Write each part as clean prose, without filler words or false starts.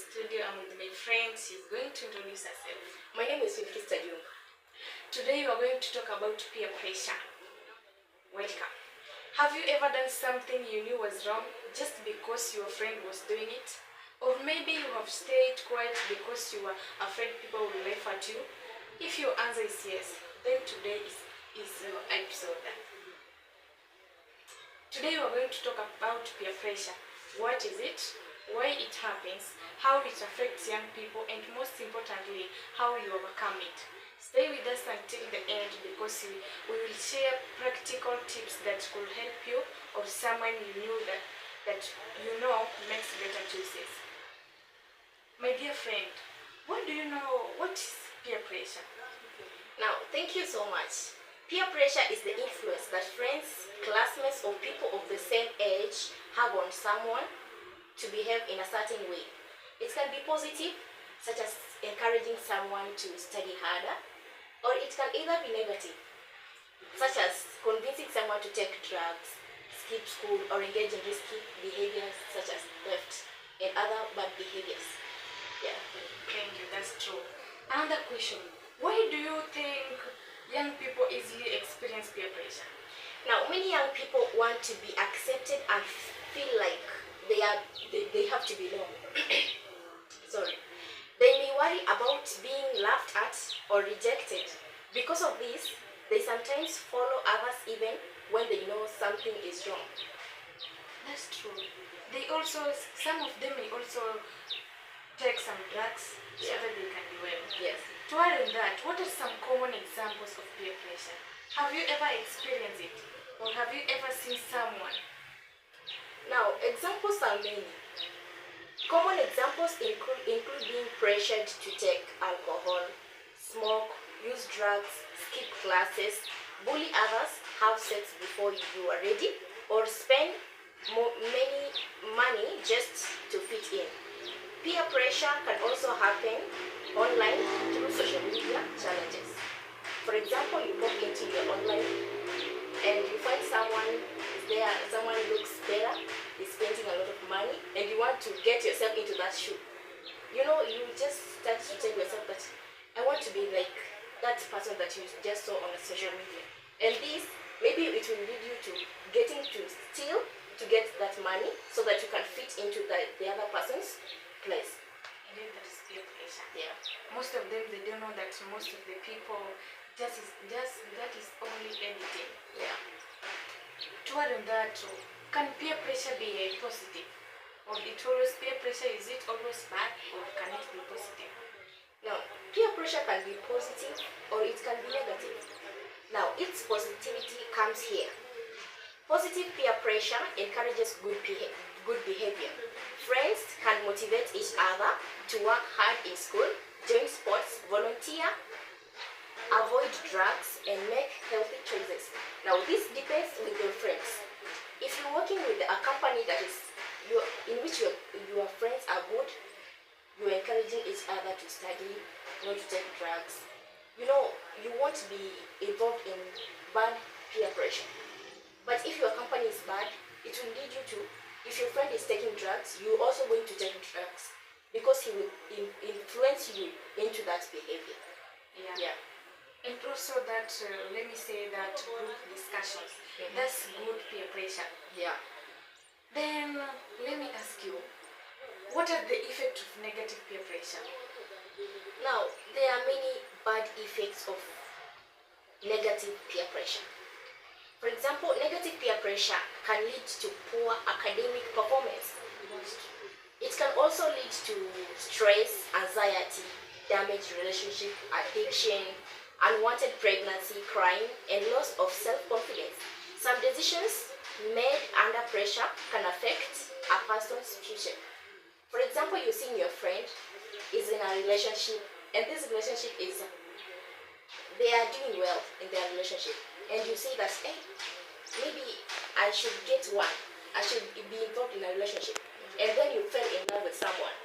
studio. I'm with my friend. She's going to introduce herself. My name is Wilkista Jung. Today we are going to talk about peer pressure. Welcome. Have you ever done something you knew was wrong just because your friend was doing it? Or maybe you have stayed quiet because you were afraid people will laugh at you? If your answer is yes, then today is your episode. Today we are going to talk about peer pressure. What is it? Why it happens, how it affects young people, and most importantly, how you overcome it. Stay with us until the end because we will share practical tips that could help you or someone you knew that you know makes better choices. My dear friend, what do you know? What is peer pressure? Now, thank you so much. Peer pressure is the influence that friends, classmates, or people of the same age have on someone to behave in a certain way. It can be positive, such as encouraging someone to study harder, or it can either be negative, such as convincing someone to take drugs, skip school, or engage in risky behaviors such as theft and other bad behaviors. Yeah. Thank you, that's true. Another question, why do you think young people easily experience peer pressure? Now, many young people want to be accepted and feel like they have to belong. Sorry. They may worry about being laughed at or rejected. Because of this, they sometimes follow others even when they know something is wrong. That's true. Some of them may also take some drugs so that they can be well. Yes. To add on that, what are some common examples of peer pressure? Have you ever experienced it? Or have you ever seen someone? Now, examples are many. Common examples include being pressured to take alcohol, smoke, use drugs, skip classes, bully others, have sex before you are ready, or spend many money just to fit in. Peer pressure can also happen online through social media challenges. For example, you pop into your online and you find someone is there, someone looks better, is spending a lot of money, and you want to get yourself into that shoe. You know, you just start to tell yourself that I want to be like that person that you just saw on the social media. And this, maybe it will lead you to getting to steal to get that money so that you can fit into the other person's place. I think that is peer pressure. Yeah. Most of them, they don't know that most of the people that is only editing. Yeah. To add on that, can peer pressure be positive? Or peer pressure, is it always bad or can it be positive? Now, peer pressure can be positive or it can be negative. Now, its positivity comes here. Positive peer pressure encourages good behavior. Friends can motivate each other to work hard in school, join sports, volunteer, avoid drugs, and make healthy choices. Now, this depends with your friends. If you're working with a company in which your friends are good, you're encouraging each other to study, not to take drugs. You know, you won't be involved in bad peer pressure. But if your company is bad, it will lead you to, if your friend is taking drugs, you're also going to take drugs because he will influence you into that behavior. Yeah. And also that, let me say that group discussions, that's good peer pressure. Yeah. Then, let me ask you, what are the effects of negative peer pressure? Now, there are many bad effects of negative peer pressure. For example, negative peer pressure can lead to poor academic performance. It can also lead to stress, anxiety, damaged relationship, addiction, unwanted pregnancy, crime, and loss of self-confidence. Some decisions made under pressure can affect a person's future. For example, you see your friend is in a relationship, and this relationship is, they are doing well in their relationship, and you say that, hey, maybe I should get one, I should be involved in a relationship, and then you fell in love with someone.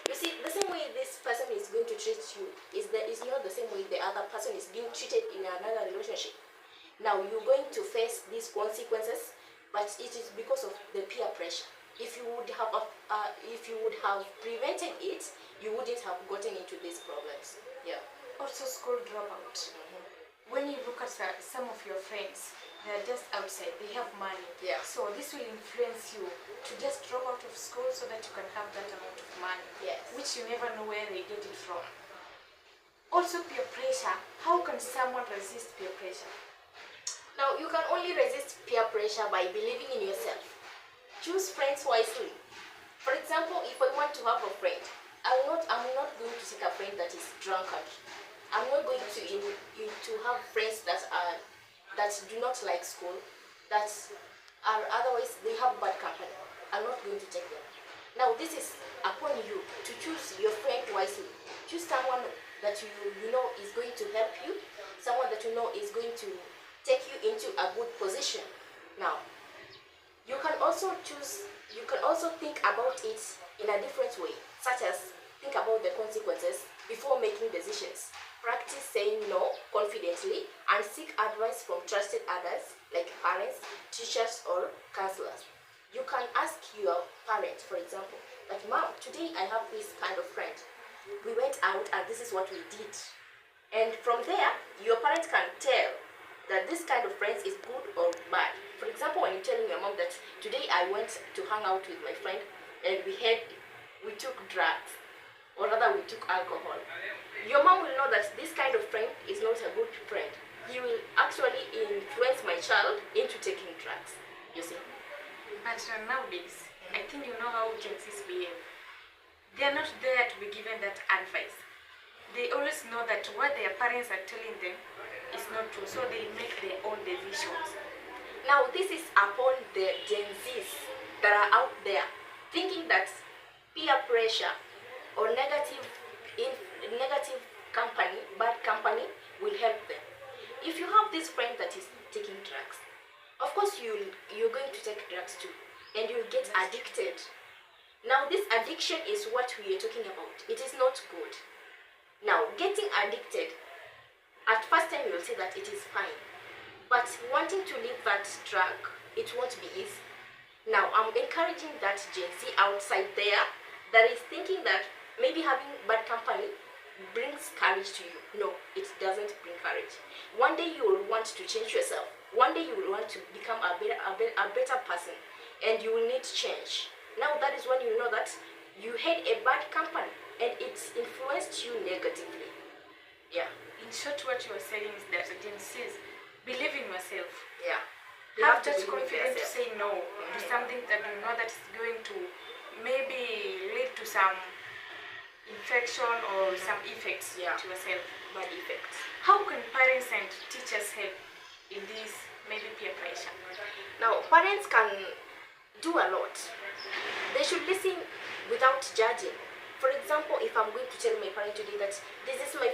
You see, the same way this person is going to treat you is not the same way the other person is being treated in another relationship. Now you're going to face these consequences, but it is because of the peer pressure. if you would have prevented it, you wouldn't have gotten into these problems. Yeah. Also, school dropout. When you look at some of your friends, they're just outside, they have money. Yeah. So this will influence you to just drop out of school so that you can have that amount of money. Yes. Which you never know where they get it from. Also, peer pressure. How can someone resist peer pressure? Now, you can only resist peer pressure by believing in yourself. Choose friends wisely. For example, if I want to have a friend, I'm not going to take a friend that is drunkard. I'm not going to have friends that do not like school, that are otherwise they have bad company. I'm not going to take them. Now, this is upon you to choose your friend wisely. Choose someone that you know is going to help you, someone that you know is going to take you into a good position. Now, you can also think about it in a different way, such as think about the consequences before making decisions. Practice saying no confidently and seek advice from trusted others like parents, teachers, or counselors. You can ask your parent, for example, that Mom, today I have this kind of friend. We went out and this is what we did. And from there, your parent can tell that this kind of friends is good or bad. For example, when you're telling your mom that today I went to hang out with my friend and we took drugs, or rather we took alcohol. Your mom will know that this kind of friend is not a good friend. He will actually influence my child into taking drugs, you see. But nowadays, I think you know how Gen Zs behave. They are not there to be given that advice. They always know that what their parents are telling them is not true, so they make their own decisions. Now, this is upon the Gen Zs that are out there thinking that peer pressure or negative company, bad company, will help them. If you have this friend that is taking drugs, of course you're going to take drugs too, and you'll get addicted. Now, this addiction is what we are talking about. It is not good. Now, getting addicted, at first time you'll say that it is fine, but wanting to leave that drug, it won't be easy. Now, I'm encouraging that Gen Z outside there that is thinking that maybe having bad company brings courage to you. No, it doesn't bring courage. One day you will want to change yourself. One day you will want to become a better person, and you will need change. Now, that is when you know that you had a bad company and it's influenced you negatively. Yeah. In short, what you are saying is that Gen Zs believe in yourself. Yeah. Have that confidence to say no to something that you know that is going to maybe lead to some infection or some effects to yourself. Bad effects. How can parents and teachers help in this maybe peer pressure? Now, parents can do a lot. They should listen without judging. For example, if I'm going to tell my parent today that this is my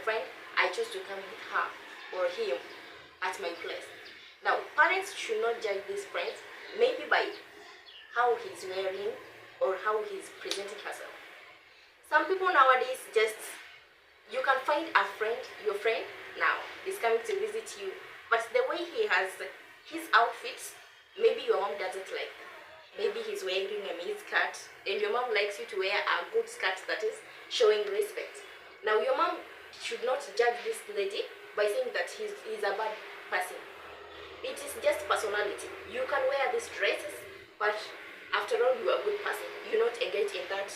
friend, I choose to come with her or him at my place. Now, parents should not judge these friends maybe by how he's wearing or how he's presenting herself. Some people nowadays you can find your friend now is coming to visit you, but the way he has his outfits, maybe your mom doesn't like them. Maybe he's wearing a miniskirt and your mom likes you to wear a good skirt that is showing respect. Now, your mom should not judge this lady by saying that he's a bad person. It is just personality. You can wear these dresses, but after all, you are a good person. You not engage in that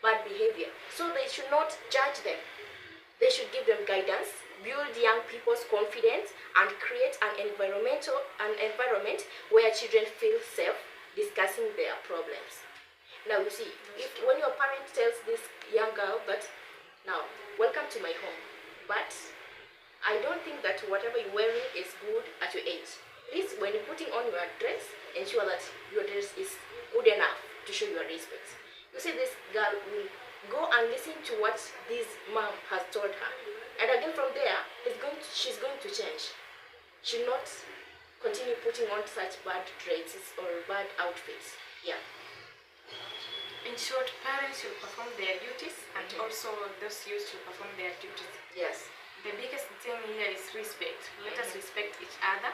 bad behavior. So they should not judge them. They should give them guidance, build young people's confidence, and create an environment where children feel safe discussing their problems. Now, you see, when your parent tells this young girl that, now, welcome to my home, but I don't think that whatever you're wearing is good at your age. Please, when you're putting on your dress, ensure that your dress is good enough to show your respect. You see, this girl will go and listen to what this mom has told her. And again from there, she's going to change. She'll not continue putting on such bad dresses or bad outfits. Yeah. In short, parents should perform their duties and also those youth should perform their duties. Yes. The biggest thing here is respect. Let us respect each other.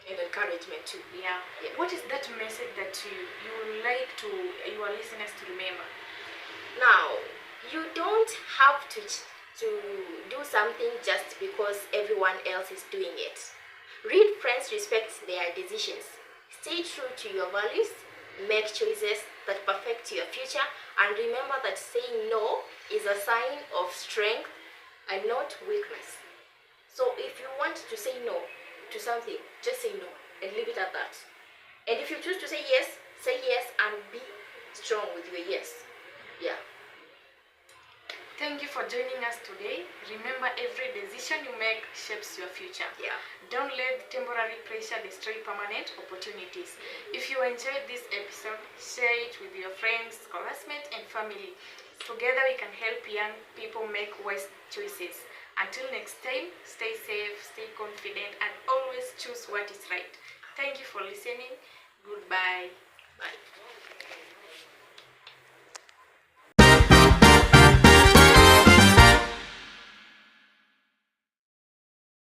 And encouragement too. Yeah. Yeah. What is that message that you would like to your listeners to remember? Now, you don't have to do something just because everyone else is doing it. Real friends respect their decisions. Stay true to your values, make choices that perfect your future, and remember that saying no is a sign of strength and not weakness. So if you want to say no to something, just say no and leave it at that. And if you choose to say yes and be strong with your yes. Yeah. Thank you for joining us today. Remember, every decision you make shapes your future. Yeah. Don't let temporary pressure destroy permanent opportunities. If you enjoyed this episode, share it with your friends, classmates, and family. Together we can help young people make wise choices. Until next time, stay safe, stay confident, and always choose what is right. Thank you for listening. Goodbye. Bye.